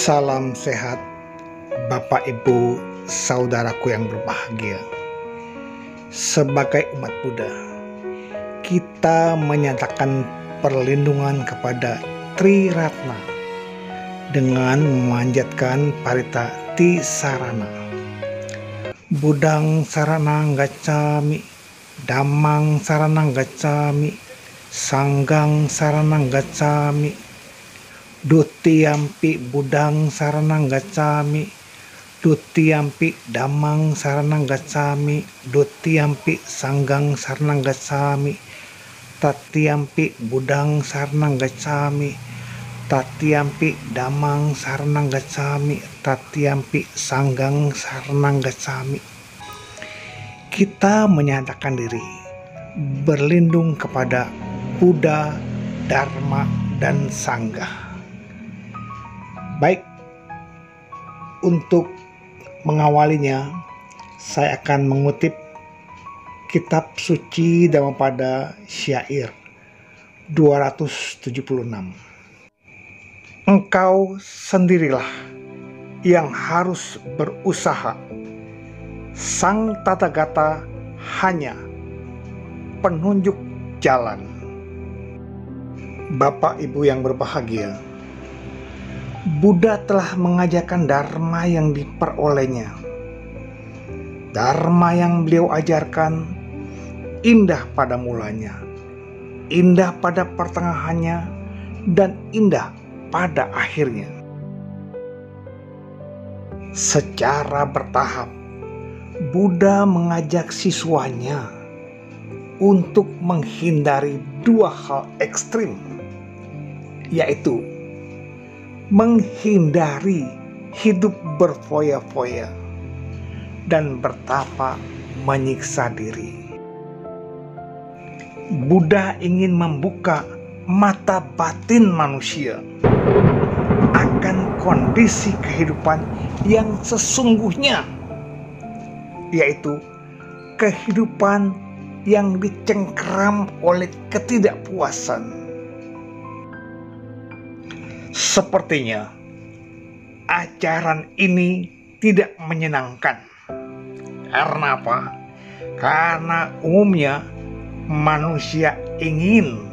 Salam sehat, Bapak Ibu, saudaraku yang berbahagia. Sebagai umat Buddha, kita menyatakan perlindungan kepada Tri Ratna dengan memanjatkan Parita Tisarana. Budang saranang gacchami, Dhammang saranang gacchami, Sanggang saranang gacchami, Dutiyampi budang saranang gacchami, Dutiyampi dhammang saranang gacchami, Dutiyampi sanggang saranang gacchami, Tatiyampi budang saranang gacchami, Tatiyampi dhammang saranang gacchami, Tatiyampi sanggang saranang gacchami. Kita menyatakan diri berlindung kepada Buddha, Dharma, dan Sangha. Baik, untuk mengawalinya, saya akan mengutip kitab suci Dhammapada syair 276. Engkau sendirilah yang harus berusaha. Sang Tathagata hanya penunjuk jalan. Bapak Ibu yang berbahagia, Buddha telah mengajarkan dharma yang diperolehnya. Dharma yang beliau ajarkan indah pada mulanya, indah pada pertengahannya, dan indah pada akhirnya. Secara bertahap, Buddha mengajak siswanya untuk menghindari dua hal ekstrim, yaitu menghindari hidup berfoya-foya dan bertapa menyiksa diri. Buddha ingin membuka mata batin manusia akan kondisi kehidupan yang sesungguhnya, yaitu kehidupan yang dicengkeram oleh ketidakpuasan. Sepertinya ajaran ini tidak menyenangkan. Karena apa? Karena umumnya manusia ingin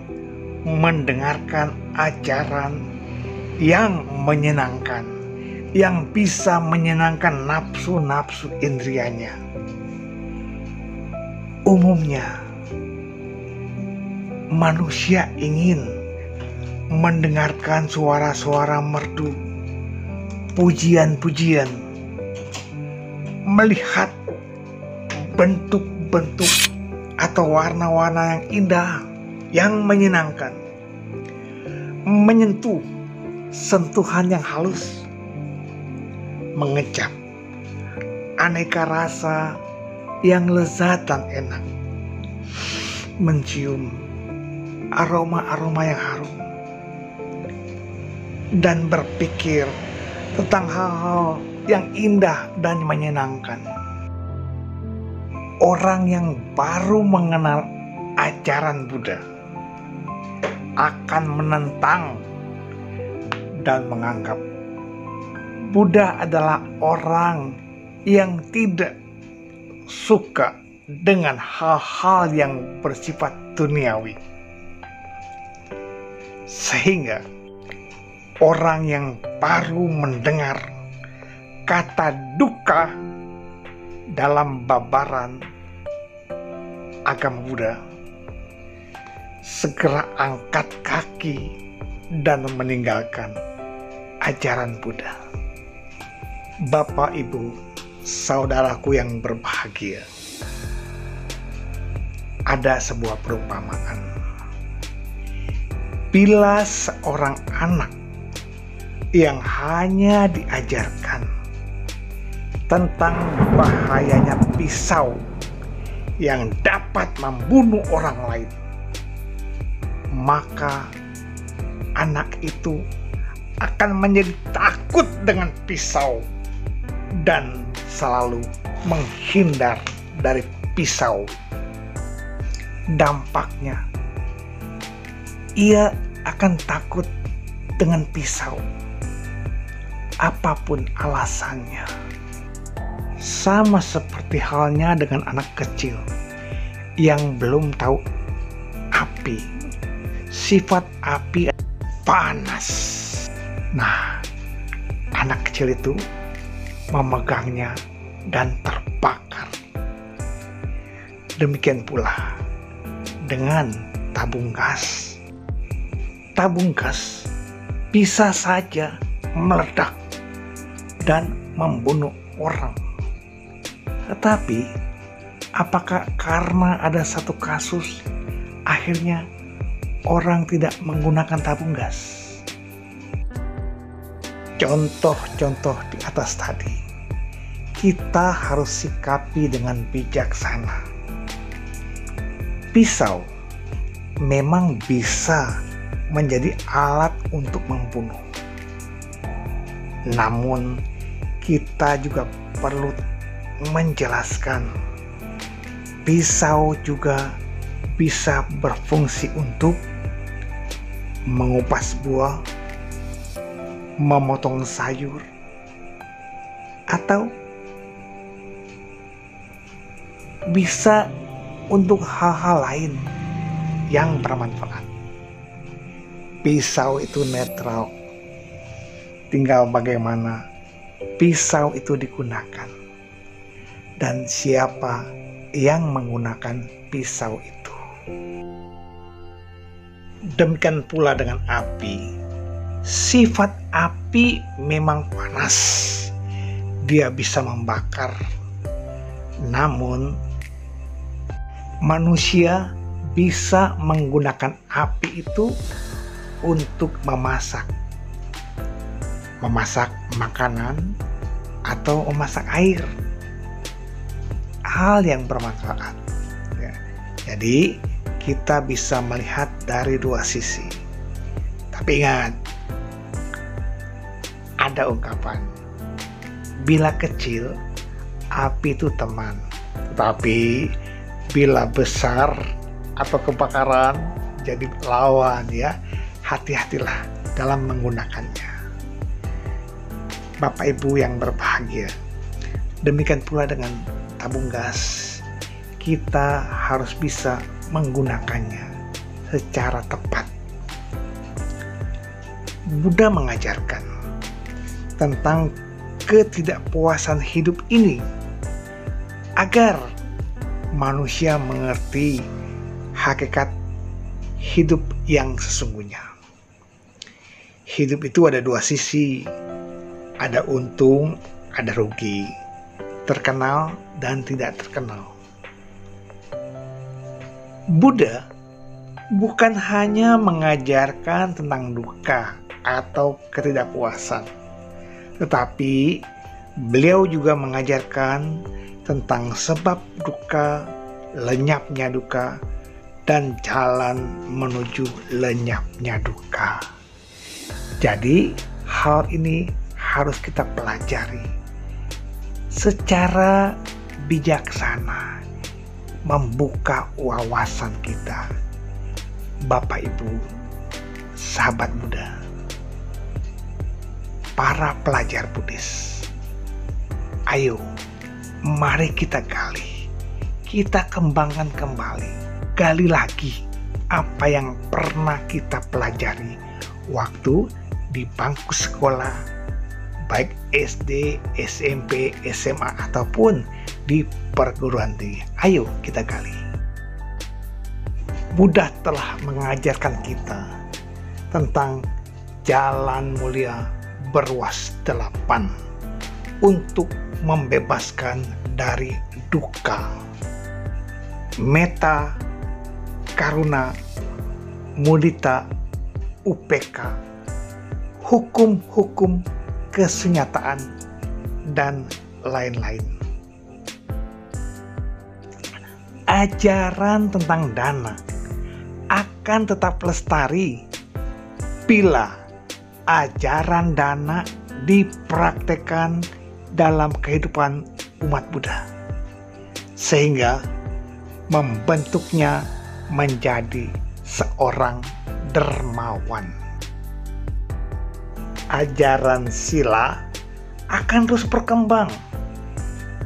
mendengarkan ajaran yang menyenangkan, yang bisa menyenangkan nafsu-nafsu indrianya. Umumnya manusia ingin mendengarkan suara-suara merdu, pujian-pujian, melihat bentuk-bentuk atau warna-warna yang indah, yang menyenangkan, menyentuh sentuhan yang halus, mengecap aneka rasa yang lezat dan enak, mencium aroma-aroma yang harum, dan berpikir tentang hal-hal yang indah dan menyenangkan. Orang yang baru mengenal ajaran Buddha akan menentang dan menganggap Buddha adalah orang yang tidak suka dengan hal-hal yang bersifat duniawi. Sehingga orang yang baru mendengar kata dukkha dalam babaran agama Buddha segera angkat kaki dan meninggalkan ajaran Buddha. Bapak, Ibu, saudaraku yang berbahagia, ada sebuah perumpamaan. Bila seorang anak yang hanya diajarkan tentang bahayanya pisau yang dapat membunuh orang lain, maka anak itu akan menjadi takut dengan pisau dan selalu menghindar dari pisau. Dampaknya, ia akan takut dengan pisau apapun alasannya. Sama seperti halnya dengan anak kecil yang belum tahu api. Sifat api panas. Nah, anak kecil itu memegangnya dan terbakar. Demikian pula dengan tabung gas. Tabung gas bisa saja meledak dan membunuh orang. Tetapi, apakah karena ada satu kasus akhirnya orang tidak menggunakan tabung gas? Contoh-contoh di atas tadi, kita harus sikapi dengan bijaksana. Pisau memang bisa menjadi alat untuk membunuh. Namun, kita juga perlu menjelaskan, pisau juga bisa berfungsi untuk mengupas buah, memotong sayur, atau bisa untuk hal-hal lain yang bermanfaat. Pisau itu netral, tinggal bagaimana pisau itu digunakan dan siapa yang menggunakan pisau itu. Demikian pula dengan api. Sifat api memang panas, dia bisa membakar. Namun manusia bisa menggunakan api itu untuk memasak makanan atau memasak air, hal yang bermanfaat ya. Jadi kita bisa melihat dari dua sisi. Tapi ingat, ada ungkapan, bila kecil api itu teman, tetapi bila besar atau kebakaran jadi lawan ya. Hati-hatilah dalam menggunakannya. Bapak Ibu yang berbahagia, demikian pula dengan tabung gas. Kita harus bisa menggunakannya secara tepat. Buddha mengajarkan tentang ketidakpuasan hidup ini agar manusia mengerti hakikat hidup yang sesungguhnya. Hidup itu ada dua sisi, ada untung, ada rugi, terkenal dan tidak terkenal. Buddha bukan hanya mengajarkan tentang duka atau ketidakpuasan, tetapi beliau juga mengajarkan tentang sebab duka, lenyapnya duka, dan jalan menuju lenyapnya duka. Jadi hal ini harus kita pelajari secara bijaksana, membuka wawasan kita. Bapak Ibu, sahabat Buddha, para pelajar Buddhis, ayo mari kita gali, kita kembangkan kembali, gali lagi apa yang pernah kita pelajari waktu di bangku sekolah, baik SD, SMP, SMA, ataupun di perguruan tinggi. Ayo kita gali. Buddha telah mengajarkan kita tentang jalan mulia berwas 8 untuk membebaskan dari duka, metta, karuna, mudita, upeka, hukum-hukum kesunyataan, dan lain-lain. Ajaran tentang dana akan tetap lestari bila ajaran dana dipraktekkan dalam kehidupan umat Buddha, sehingga membentuknya menjadi seorang dermawan. Ajaran sila akan terus berkembang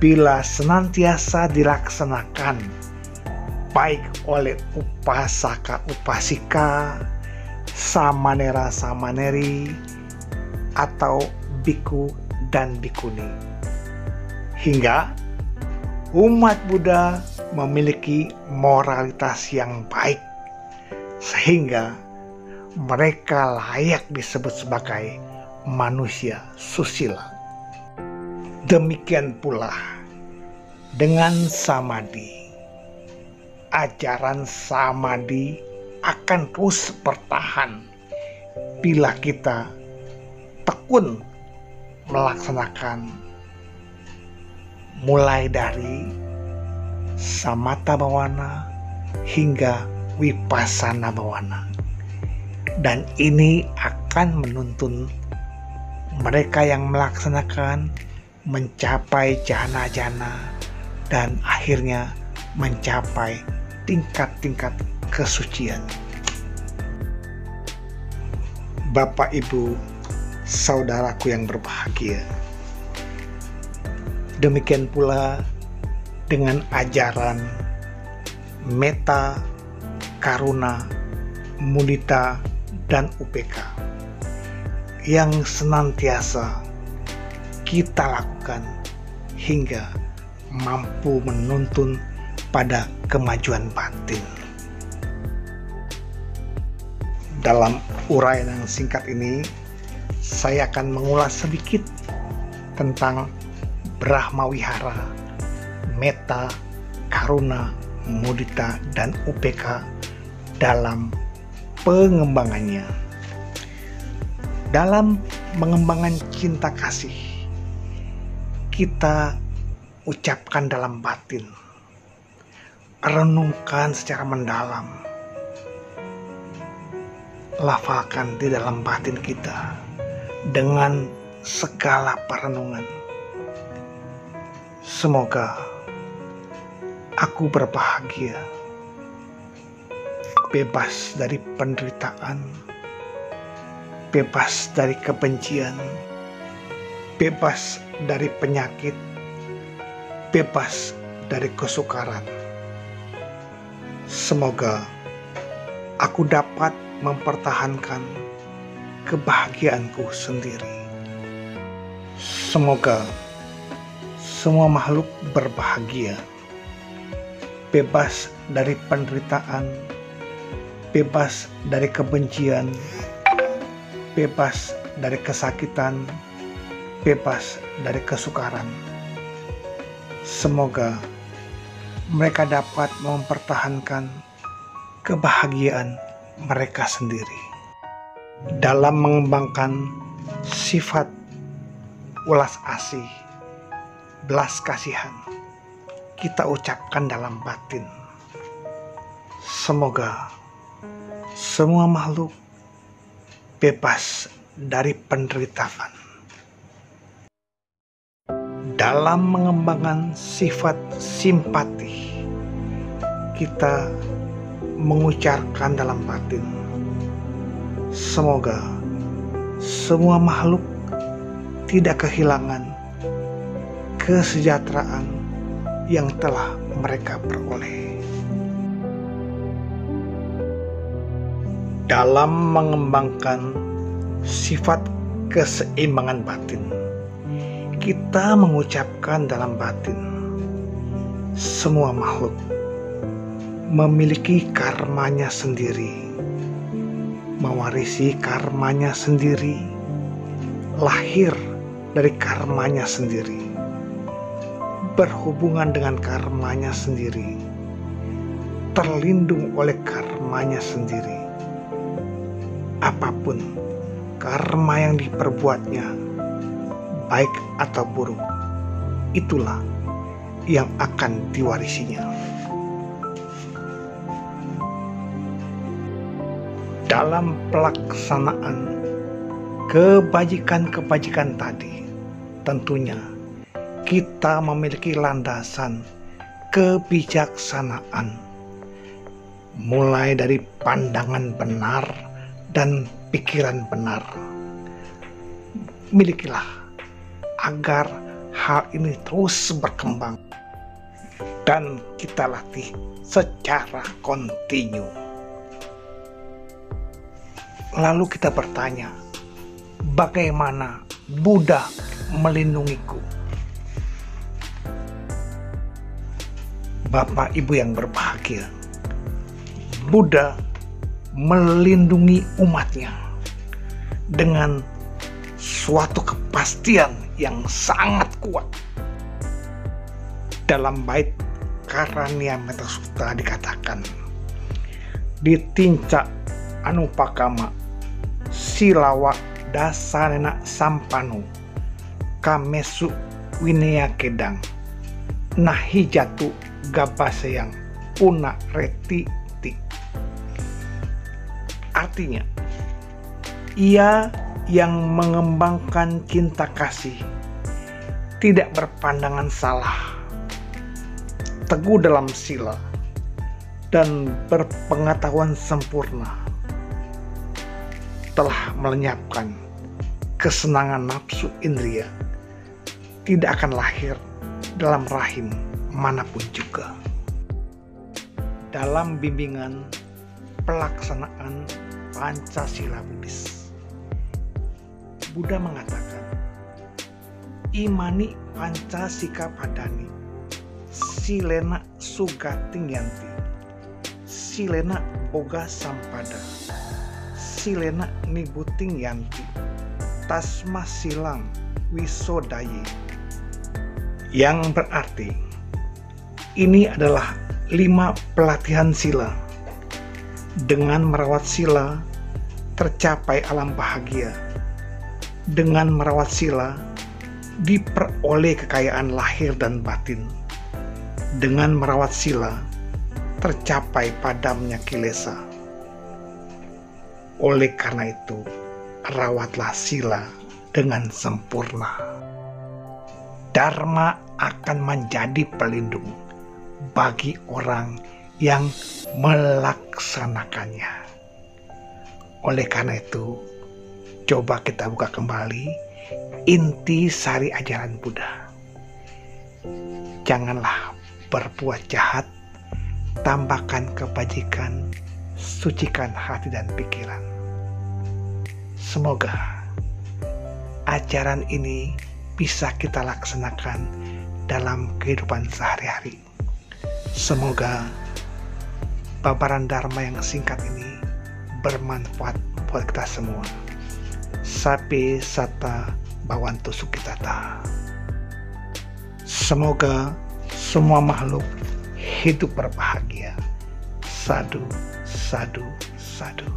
bila senantiasa dilaksanakan baik oleh upasaka-upasika, samanera-samaneri, atau biku dan bikuni. Hingga umat Buddha memiliki moralitas yang baik sehingga mereka layak disebut sebagai manusia susila. Demikian pula dengan samadhi. Ajaran samadhi akan terus bertahan bila kita tekun melaksanakan mulai dari samatha bhawana hingga vipassana bhawana. Dan ini akan menuntun mereka yang melaksanakan mencapai jana-jana dan akhirnya mencapai tingkat-tingkat kesucian. Bapak, Ibu, saudaraku yang berbahagia, demikian pula dengan ajaran metta, karuna, mudita, dan upeka yang senantiasa kita lakukan hingga mampu menuntun pada kemajuan batin. Dalam uraian yang singkat ini, saya akan mengulas sedikit tentang Brahma Wihara, metta, karuna, mudita, dan upeka dalam pengembangannya. Dalam mengembangkan cinta kasih, kita ucapkan dalam batin, renungkan secara mendalam, lafalkan di dalam batin kita dengan segala perenungan. Semoga aku berbahagia, bebas dari penderitaan, bebas dari kebencian, bebas dari penyakit, bebas dari kesukaran. Semoga aku dapat mempertahankan kebahagiaanku sendiri. Semoga semua makhluk berbahagia, bebas dari penderitaan, bebas dari kebencian, bebas dari kesakitan, bebas dari kesukaran. Semoga mereka dapat mempertahankan kebahagiaan mereka sendiri. Dalam mengembangkan sifat ulas asih, belas kasihan, kita ucapkan dalam batin, semoga semua makhluk bebas dari penderitaan. Dalam mengembangkan sifat simpati, kita mengucapkan dalam batin, semoga semua makhluk tidak kehilangan kesejahteraan yang telah mereka peroleh. Dalam mengembangkan sifat keseimbangan batin, kita mengucapkan dalam batin, semua makhluk memiliki karmanya sendiri, mewarisi karmanya sendiri, lahir dari karmanya sendiri, berhubungan dengan karmanya sendiri, terlindung oleh karmanya sendiri. Apapun karma yang diperbuatnya, baik atau buruk, itulah yang akan diwarisinya. Dalam pelaksanaan kebajikan-kebajikan tadi, tentunya kita memiliki landasan kebijaksanaan, mulai dari pandangan benar dan pikiran benar. Milikilah agar hal ini terus berkembang dan kita latih secara kontinu. Lalu kita bertanya, bagaimana Buddha melindungiku? Bapak Ibu yang berbahagia, Buddha melindungi umatnya dengan suatu kepastian yang sangat kuat. Dalam bait Karania Metta Sutta dikatakan, di tinca anupakama silawa dasarena sampanu kamesu winea kedang nahi jatu gabaseyang puna reti. Artinya, ia yang mengembangkan cinta kasih tidak berpandangan salah, teguh dalam sila, dan berpengetahuan sempurna, telah melenyapkan kesenangan nafsu indria, tidak akan lahir dalam rahim manapun juga. Dalam bimbingan pelaksanaan Pancasila Buddhis, Buddha mengatakan, imani Pancasika padani, silena sugating yanti, silena boga sampada, silena nibuting yanti, tasma silang wisodaye. Yang berarti, ini adalah 5 pelatihan sila. Dengan merawat sila, tercapai alam bahagia. Dengan merawat sila, diperoleh kekayaan lahir dan batin. Dengan merawat sila, tercapai padamnya kilesa. Oleh karena itu, rawatlah sila dengan sempurna. Dharma akan menjadi pelindung bagi orang yang melaksanakannya. Oleh karena itu, coba kita buka kembali inti sari ajaran Buddha. Janganlah berbuat jahat, tambahkan kebajikan, sucikan hati dan pikiran. Semoga ajaran ini bisa kita laksanakan dalam kehidupan sehari-hari. Semoga paparan Dharma yang singkat ini bermanfaat buat kita semua. Sapi sata bawantu sukitata. Semoga semua makhluk hidup berbahagia. Sadu, sadu, sadu.